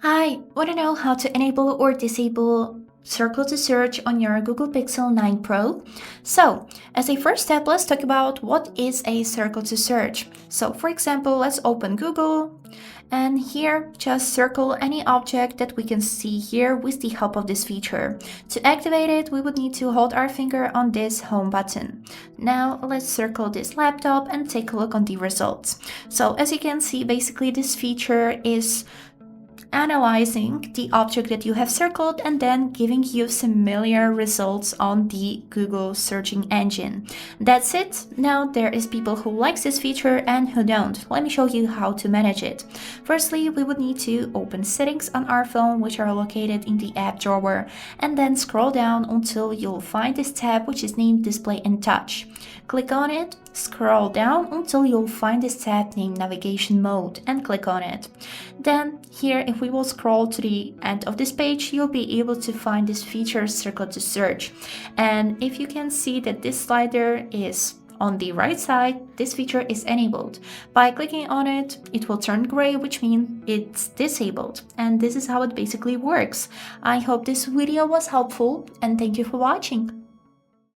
Hi, want to know how to enable or disable circle to search on your Google Pixel 9 Pro? So, as a first step, let's talk about what is a circle to search. So, for example, let's open Google and here just circle any object that we can see here with the help of this feature. To activate it, we would need to hold our finger on this home button. Now let's circle this laptop and take a look on the results. So as you can see, basically this feature is analyzing the object that you have circled and then giving you similar results on the Google searching engine. That's it. Now there is people who likes this feature and who don't. Let me show you how to manage it. Firstly, we would need to open settings on our phone, which are located in the app drawer, and then scroll down until you'll find this tab which is named Display and Touch. Click on it, scroll down until you'll find this tab named Navigation Mode and click on it. Then here, if we will scroll to the end of this page, you'll be able to find this feature Circle to Search. And if you can see that this slider is on the right side, this feature is enabled. By clicking on it, it will turn gray, which means it's disabled. And this is how it basically works. I hope this video was helpful and thank you for watching.